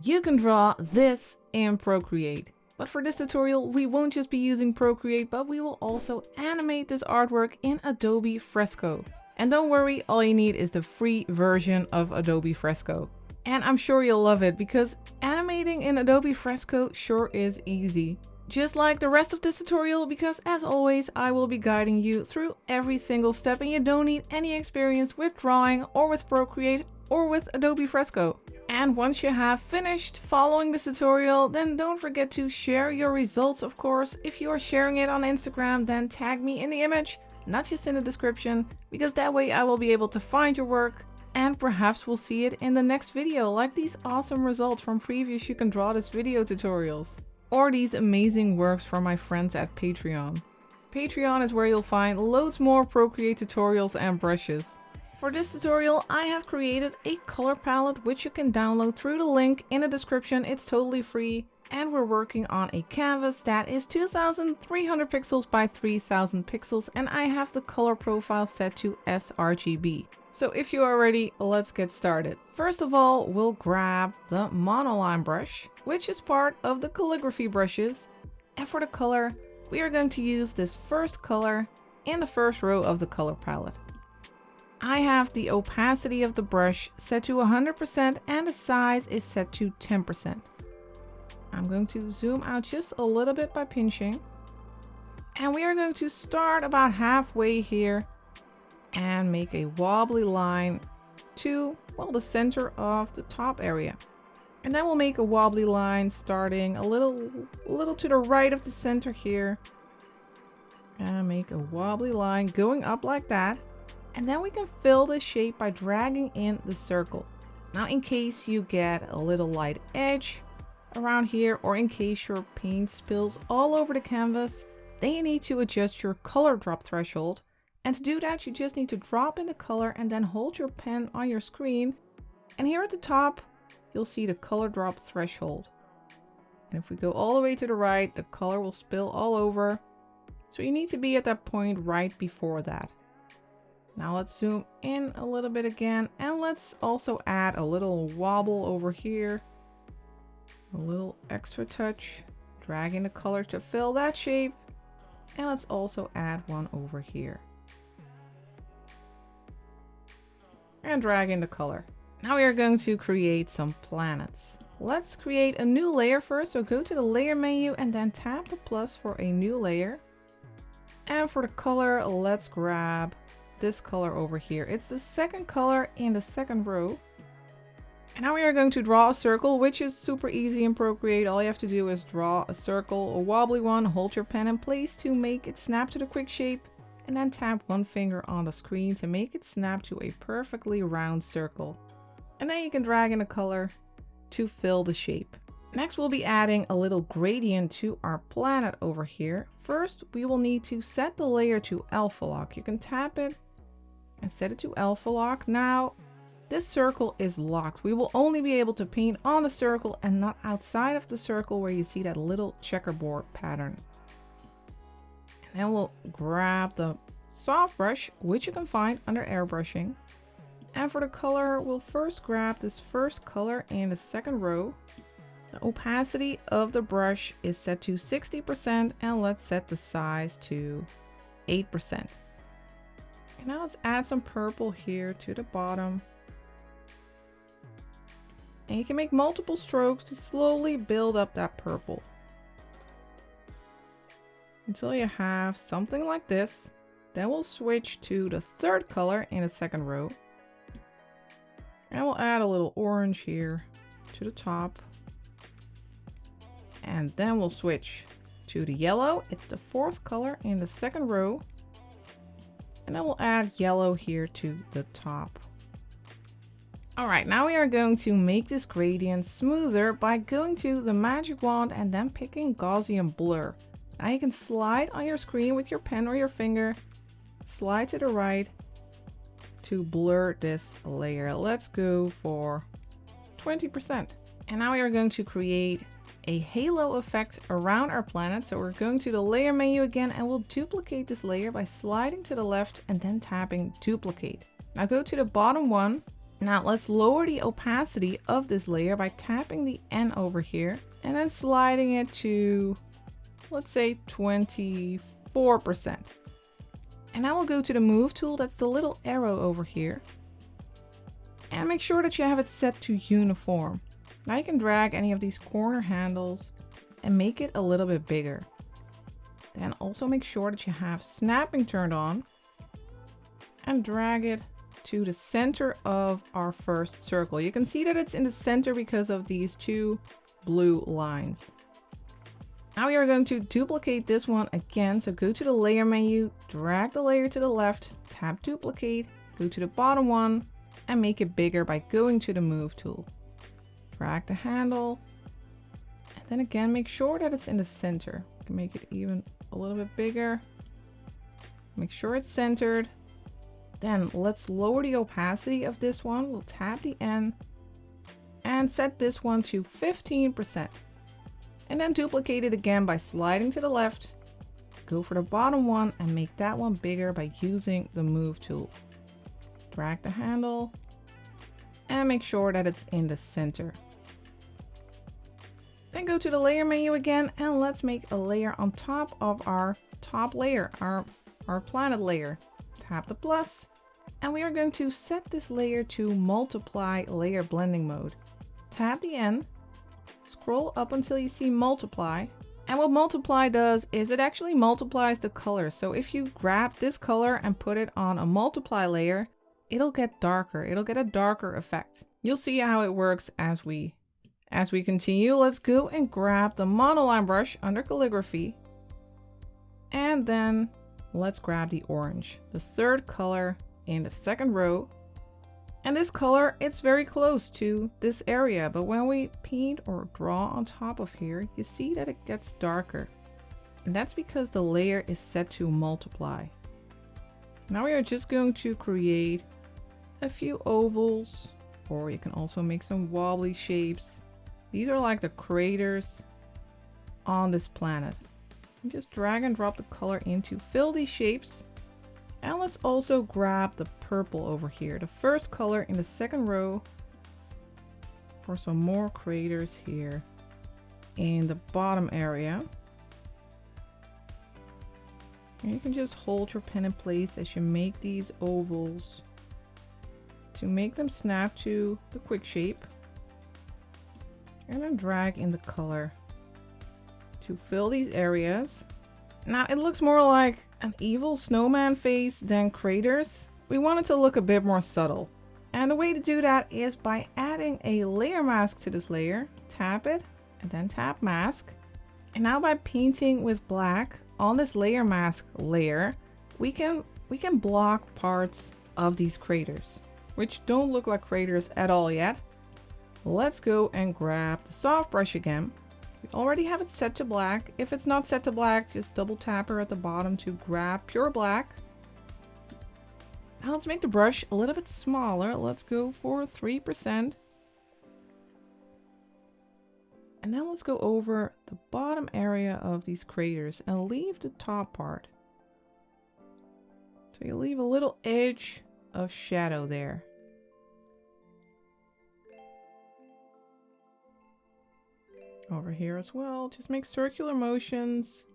You can draw this in Procreate. But for this tutorial, we won't just be using Procreate, but we will also animate this artwork in Adobe Fresco. And don't worry, all you need is the free version of Adobe Fresco. And I'm sure you'll love it because animating in Adobe Fresco sure is easy. Just like the rest of this tutorial, because as always, I will be guiding you through every single step and you don't need any experience with drawing or with Procreate or with Adobe Fresco. And once you have finished following this tutorial, then don't forget to share your results, of course. If you are sharing it on Instagram, then tag me in the image, not just in the description, because that way I will be able to find your work and perhaps we'll see it in the next video, like these awesome results from previous You Can Draw This video tutorials. Or these amazing works from my friends at Patreon. Patreon is where you'll find loads more Procreate tutorials and brushes. For this tutorial, I have created a color palette which you can download through the link in the description. It's totally free. And we're working on a canvas that is 2300 pixels by 3000 pixels, and I have the color profile set to sRGB. So if you are ready, let's get started. First of all, we'll grab the monoline brush, which is part of the calligraphy brushes. And for the color, we are going to use this first color in the first row of the color palette. I have the opacity of the brush set to 100% and the size is set to 10%. I'm going to zoom out just a little bit by pinching. And we are going to start about halfway here and make a wobbly line to, well, the center of the top area. And then we'll make a wobbly line starting a little to the right of the center here. And make a wobbly line going up like that. And then we can fill the shape by dragging in the circle. Now, in case you get a little light edge around here, or in case your paint spills all over the canvas, then you need to adjust your color drop threshold. And to do that, you just need to drop in the color and then hold your pen on your screen. And here at the top, you'll see the color drop threshold. And if we go all the way to the right, the color will spill all over. So you need to be at that point right before that. Now let's zoom in a little bit again, and let's also add a little wobble over here. A little extra touch, dragging the color to fill that shape. And let's also add one over here. And drag in the color. Now we are going to create some planets. Let's create a new layer first. So go to the layer menu and then tap the plus for a new layer. And for the color, let's grab this color over here. It's the second color in the second row. And now we are going to draw a circle, which is super easy in Procreate. All you have to do is draw a circle, a wobbly one, hold your pen in place to make it snap to the quick shape, and then tap one finger on the screen to make it snap to a perfectly round circle. And then you can drag in a color to fill the shape. Next, we'll be adding a little gradient to our planet over here. First, we will need to set the layer to alpha lock. You can tap it and set it to alpha lock. Now, this circle is locked. We will only be able to paint on the circle and not outside of the circle where you see that little checkerboard pattern. And then we'll grab the soft brush, which you can find under airbrushing. And for the color, we'll first grab this first color in the second row. The opacity of the brush is set to 60%, and let's set the size to 8%. And now let's add some purple here to the bottom. And you can make multiple strokes to slowly build up that purple until you have something like this. Then we'll switch to the third color in the second row. And we'll add a little orange here to the top. And then we'll switch to the yellow. It's the fourth color in the second row. And then we'll add yellow here to the top. All right, now we are going to make this gradient smoother by going to the magic wand and then picking Gaussian blur. Now you can slide on your screen with your pen or your finger, slide to the right to blur this layer. Let's go for 20%. And now we are going to create a halo effect around our planet. So we're going to the layer menu again, and we'll duplicate this layer by sliding to the left and then tapping duplicate. Now go to the bottom one Now let's lower the opacity of this layer by tapping the N over here and then sliding it to, let's say 24%. And now we'll go to the move tool, that's the little arrow over here. And make sure that you have it set to uniform. Now you can drag any of these corner handles and make it a little bit bigger. Then also make sure that you have snapping turned on and drag it to the center of our first circle. You can see that it's in the center because of these two blue lines. Now we are going to duplicate this one again. So go to the layer menu, drag the layer to the left, tap duplicate, go to the bottom one and make it bigger by going to the move tool. Drag the handle and then again make sure that it's in the center. You can make it even a little bit bigger. Make sure it's centered. Then let's lower the opacity of this one. We'll tap the N and set this one to 15%. And then duplicate it again by sliding to the left. Go for the bottom one and make that one bigger by using the move tool. Drag the handle and make sure that it's in the center. Then go to the layer menu again and let's make a layer on top of our top layer, our planet layer. Tap the plus and we are going to set this layer to multiply layer blending mode. Tap the N, scroll up until you see multiply, and what multiply does is it actually multiplies the color. So if you grab this color and put it on a multiply layer, it'll get darker, it'll get a darker effect. You'll see how it works as we continue. Let's go and grab the monoline brush under calligraphy and then let's grab the orange, the third color in the second row. And this color, it's very close to this area, but when we paint or draw on top of here, you see that it gets darker. And that's because the layer is set to multiply. Now we are just going to create a few ovals, or you can also make some wobbly shapes. These are like the craters on this planet. And just drag and drop the color in to fill these shapes. And let's also grab the purple over here, the first color in the second row, for some more craters here in the bottom area. And you can just hold your pen in place as you make these ovals to make them snap to the quick shape. And then drag in the color to fill these areas. Now it looks more like an evil snowman face than craters. We want it to look a bit more subtle. And the way to do that is by adding a layer mask to this layer. Tap it and then tap mask. And now by painting with black on this layer mask layer, we can block parts of these craters, which don't look like craters at all yet. Let's go and grab the soft brush again. We already have it set to black. If it's not set to black, just double tap her at the bottom to grab pure black. Now let's make the brush a little bit smaller. Let's go for 3%. And then let's go over the bottom area of these craters and leave the top part. So you leave a little edge of shadow there. Over here as well, just make circular motions.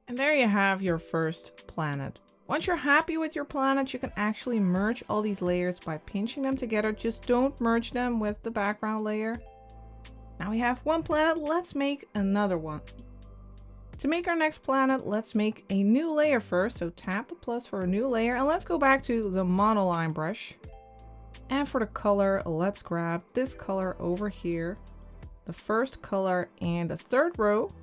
And there you have your first planet. Once you're happy with your planet, you can actually merge all these layers by pinching them together. Just don't merge them with the background layer. Now we have one planet, let's make another one. To make our next planet, let's make a new layer first. So tap the plus for a new layer and let's go back to the monoline brush. And for the color, let's grab this color over here, the first color in the third row.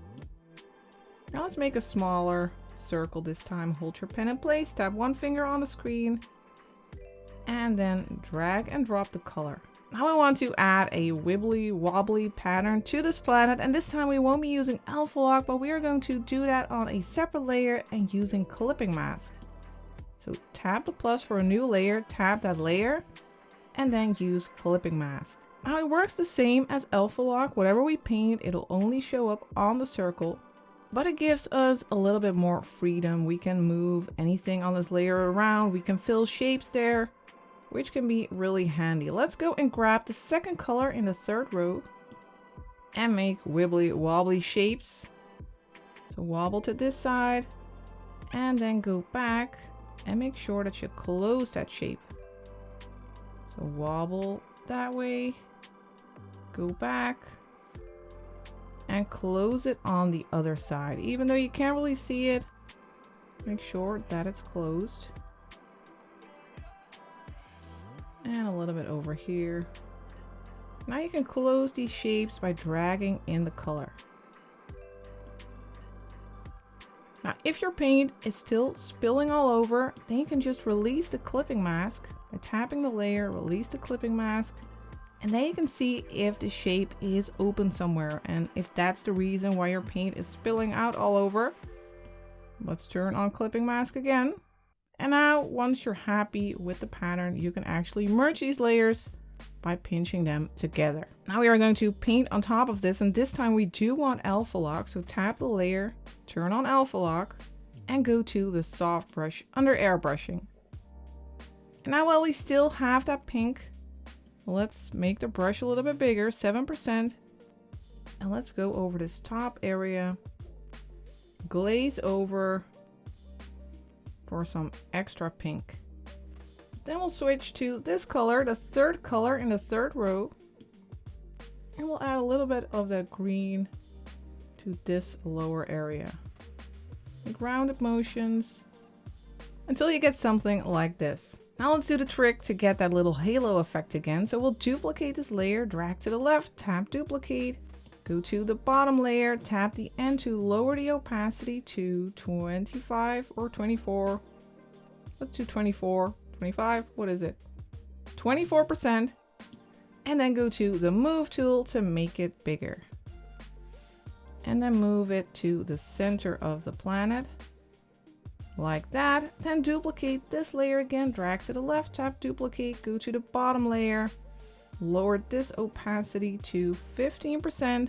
Now let's make a smaller circle this time. Hold your pen in place, tap one finger on the screen, and then drag and drop the color. Now I want to add a wibbly wobbly pattern to this planet, and this time we won't be using alpha lock, but we are going to do that on a separate layer and using clipping mask. So tap the plus for a new layer, tap that layer, and then use clipping mask. Now it works the same as alpha lock. Whatever we paint, it'll only show up on the circle. but it gives us a little bit more freedom. We can move anything on this layer around. We can fill shapes there, which can be really handy. Let's go and grab the second color in the third row and make wibbly wobbly shapes. So wobble to this side and then go back and make sure that you close that shape. So wobble that way, go back and close it on the other side. Even though you can't really see it, make sure that it's closed. And a little bit over here. Now you can close these shapes by dragging in the color. Now, if your paint is still spilling all over, then you can just release the clipping mask by tapping the layer, release the clipping mask, and then you can see if the shape is open somewhere. And if that's the reason why your paint is spilling out all over, let's turn on clipping mask again. And now, once you're happy with the pattern, you can actually merge these layers by pinching them together. Now we are going to paint on top of this, and this time we do want alpha lock. So tap the layer, turn on alpha lock, and go to the soft brush under airbrushing. And now while we still have that pink, let's make the brush a little bit bigger, 7%. And let's go over this top area, glaze over for some extra pink. Then we'll switch to this color, the third color in the third row. And we'll add a little bit of that green to this lower area. Make rounded motions until you get something like this. Now let's do the trick to get that little halo effect again. So we'll duplicate this layer, drag to the left, tap duplicate, go to the bottom layer, tap the end to lower the opacity to 25 or 24. Let's do 24. 25, what is it? 24%. And then go to the move tool to make it bigger. And then move it to the center of the planet. Like that. Then duplicate this layer again, drag to the left, tap duplicate, go to the bottom layer, lower this opacity to 15%,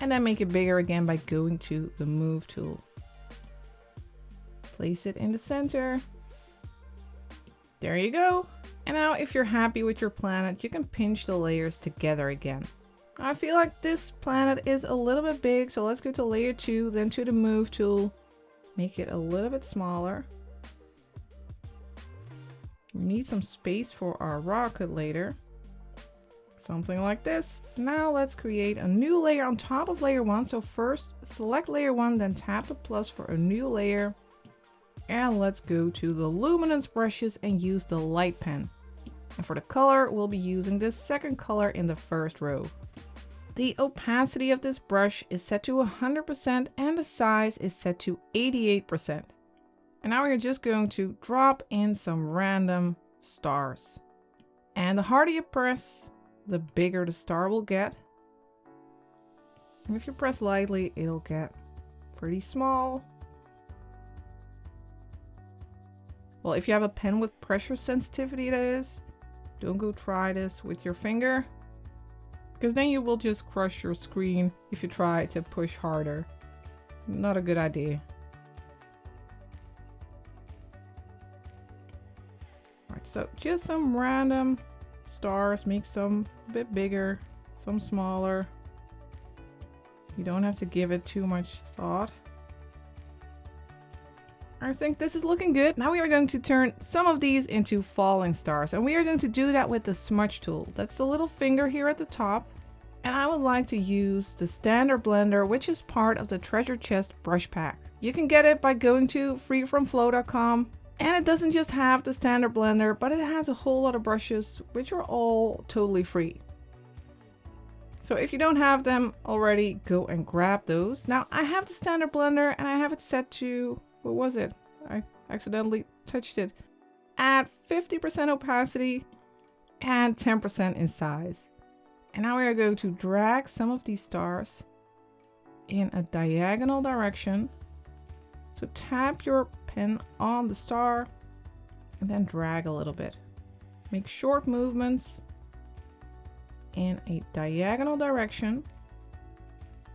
and then make it bigger again by going to the move tool. Place it in the center. There you go. And now if you're happy with your planet, you can pinch the layers together again. I feel like this planet is a little bit big, so let's go to layer 2, then to the move tool. Make it a little bit smaller. We need some space for our rocket later. Something like this. Now let's create a new layer on top of layer 1. So first select layer 1, then tap the plus for a new layer. And let's go to the luminance brushes and use the light pen. And for the color, we'll be using this second color in the first row. The opacity of this brush is set to 100% and the size is set to 88%. And now we're just going to drop in some random stars. And the harder you press, the bigger the star will get. And if you press lightly, it'll get pretty small. Well, if you have a pen with pressure sensitivity, that is, don't go try this with your finger, because then you will just crush your screen if you try to push harder. Not a good idea. Alright, so just some random stars, make some a bit bigger, some smaller. You don't have to give it too much thought. I think this is looking good. Now we are going to turn some of these into falling stars, and we are going to do that with the smudge tool. That's the little finger here at the top. And I would like to use the standard blender, which is part of the treasure chest brush pack. You can get it by going to freefromflow.com, and it doesn't just have the standard blender, but it has a whole lot of brushes, which are all totally free. So if you don't have them already, go and grab those. Now I have the standard blender and I have it set to, what was it? I accidentally touched it. At 50% opacity and 10% in size. And now we are going to drag some of these stars in a diagonal direction. So tap your pen on the star and then drag a little bit. Make short movements in a diagonal direction.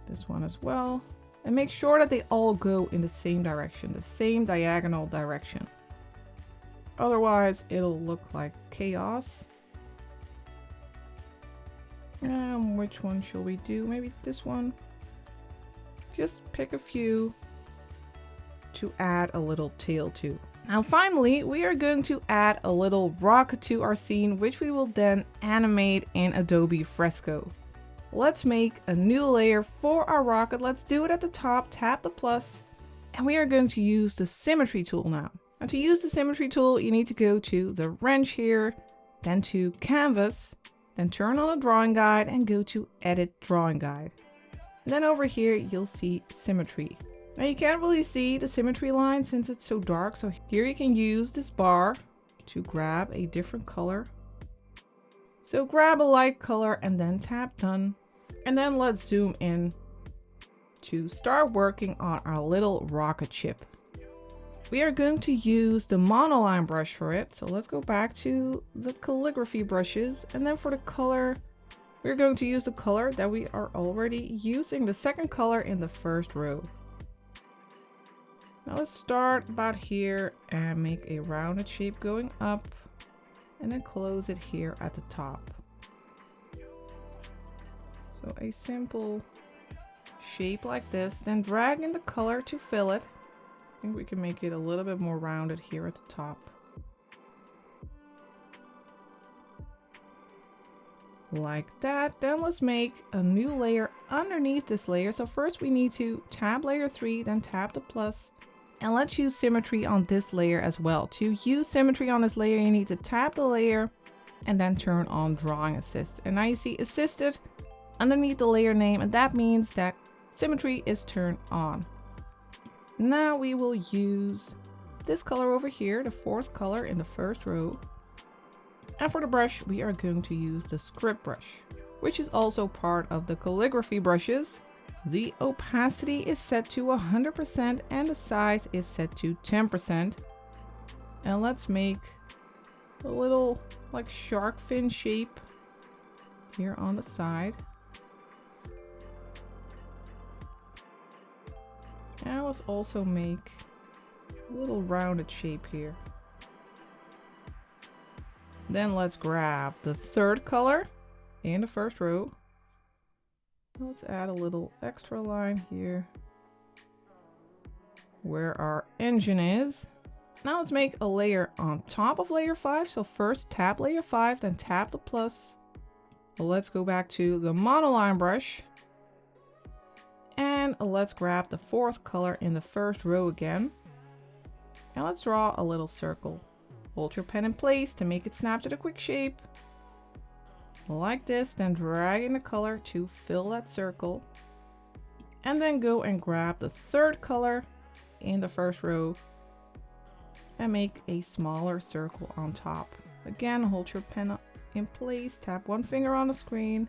This one as well. And make sure that they all go in the same direction, the same diagonal direction. Otherwise, it'll look like chaos. And which one shall we do? Maybe this one. Just pick a few to add a little tail to. Now finally, we are going to add a little rocket to our scene, which we will then animate in Adobe Fresco. Let's make a new layer for our rocket. Let's do it at the top, tap the plus, and we are going to use the symmetry tool now. And to use the symmetry tool, you need to go to the wrench here, then to canvas, then turn on the drawing guide and go to edit drawing guide. And then over here, you'll see symmetry. Now you can't really see the symmetry line since it's so dark. So here you can use this bar to grab a different color. So grab a light color and then tap done. And then let's zoom in to start working on our little rocket ship. We are going to use the monoline brush for it. So let's go back to the calligraphy brushes. And then for the color, we're going to use the color that we are already using, the second color in the first row. Now let's start about here and make a rounded shape going up and then close it here at the top. So a simple shape like this, then drag in the color to fill it. I think we can make it a little bit more rounded here at the top. Like that. Then let's make a new layer underneath this layer. So first we need to tab layer 3, then tap the plus, and let's use symmetry on this layer as well. To use symmetry on this layer, you need to tap the layer and then turn on drawing assist. And now you see assisted underneath the layer name, and that means that symmetry is turned on. Now we will use this color over here, the fourth color in the first row. And for the brush, we are going to use the script brush, which is also part of the calligraphy brushes. The opacity is set to 100% and the size is set to 10%. And let's make a little like shark fin shape here on the side. And let's also make a little rounded shape here. Then let's grab the third color in the first row. Let's add a little extra line here where our engine is. Now let's make a layer on top of layer 5. So first tap layer 5, then tap the plus. Let's go back to the monoline brush. And let's grab the fourth color in the first row again. And let's draw a little circle. Hold your pen in place to make it snap to the quick shape. Like this, then drag in the color to fill that circle. And then go and grab the third color in the first row and make a smaller circle on top. Again, hold your pen in place, tap one finger on the screen,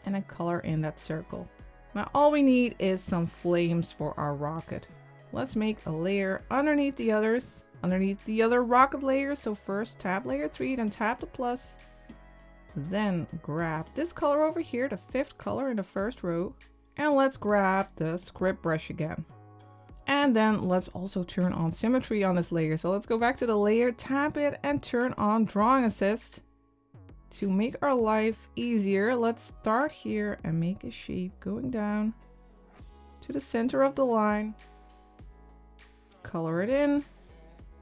and then color in that circle. Now all we need is some flames for our rocket. Let's make a layer underneath the others, underneath the other rocket layers. So first tap layer 3, then tap the plus. Then grab this color over here, the fifth color in the first row, and let's grab the script brush again. And then let's also turn on symmetry on this layer. So let's go back to the layer, tap it, and turn on drawing assist. To make our life easier, let's start here and make a shape going down to the center of the line. Color it in,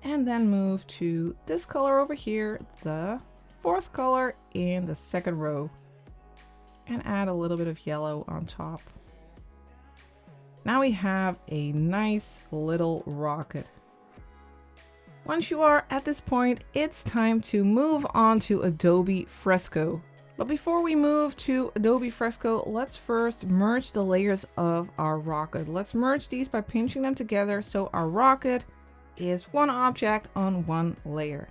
and then move to this color over here, the fourth color in the second row, and add a little bit of yellow on top. Now we have a nice little rocket. Once you are at this point, it's time to move on to Adobe Fresco. But before we move to Adobe Fresco, let's first merge the layers of our rocket. Let's merge these by pinching them together so our rocket is one object on one layer.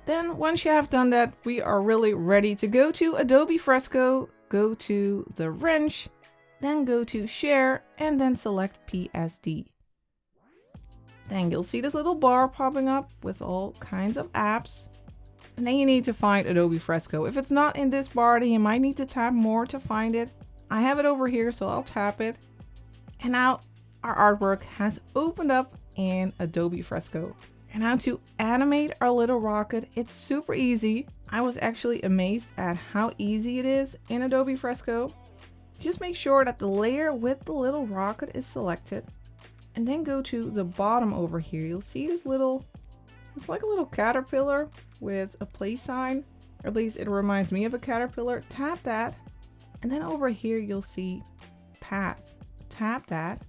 Then once you have done that, we are really ready to go to Adobe Fresco, go to the wrench, then go to share, and then select PSD. Then you'll see this little bar popping up with all kinds of apps. And then you need to find Adobe Fresco. If it's not in this bar, then you might need to tap more to find it. I have it over here, so I'll tap it. And now our artwork has opened up in Adobe Fresco. And now to animate our little rocket, it's super easy. I was actually amazed at how easy it is in Adobe Fresco. Just make sure that the layer with the little rocket is selected. And then go to the bottom over here. You'll see this little, it's like a little caterpillar with a play sign. Or at least it reminds me of a caterpillar. Tap that. And then over here you'll see path. Tap that.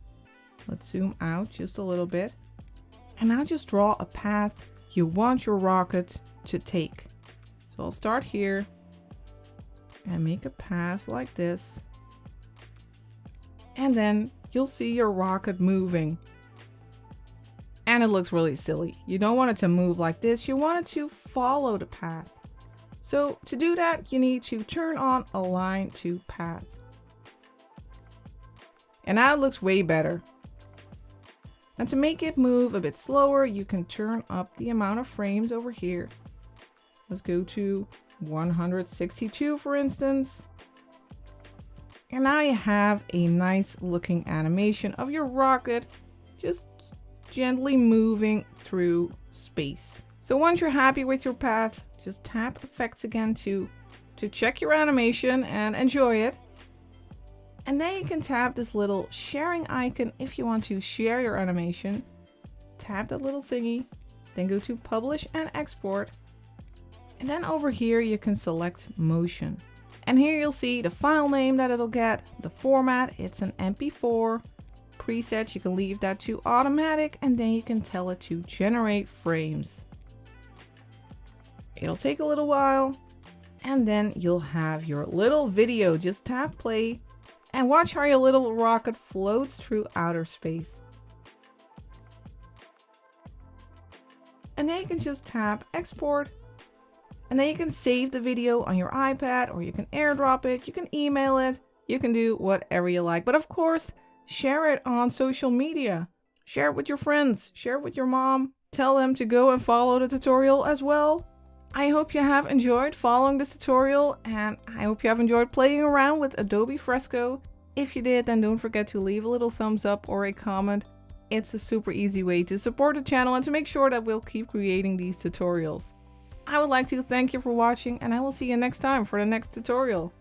Let's zoom out just a little bit. And now just draw a path you want your rocket to take. So I'll start here and make a path like this. And then you'll see your rocket moving. And it looks really silly. You don't want it to move like this. You want it to follow the path. So to do that, you need to turn on Align to Path. And now it looks way better. And to make it move a bit slower, you can turn up the amount of frames over here. Let's go to 162, for instance. And now you have a nice looking animation of your rocket just gently moving through space. So once you're happy with your path, just tap Effects again to check your animation and enjoy it. And then you can tap this little sharing icon if you want to share your animation. Tap that little thingy, then go to Publish and Export. And then over here you can select Motion. And here you'll see the file name that it'll get, the format, it's an MP4. Preset, you can leave that to automatic, and then you can tell it to generate frames. It'll take a little while, and then you'll have your little video. Just tap play and watch how your little rocket floats through outer space. And then you can just tap Export. And then you can save the video on your iPad, or you can airdrop it, you can email it, you can do whatever you like. But of course, share it on social media. Share it with your friends, share it with your mom. Tell them to go and follow the tutorial as well. I hope you have enjoyed following this tutorial, and I hope you have enjoyed playing around with Adobe Fresco. If you did, then don't forget to leave a little thumbs up or a comment. It's a super easy way to support the channel and to make sure that we'll keep creating these tutorials. I would like to thank you for watching, and I will see you next time for the next tutorial.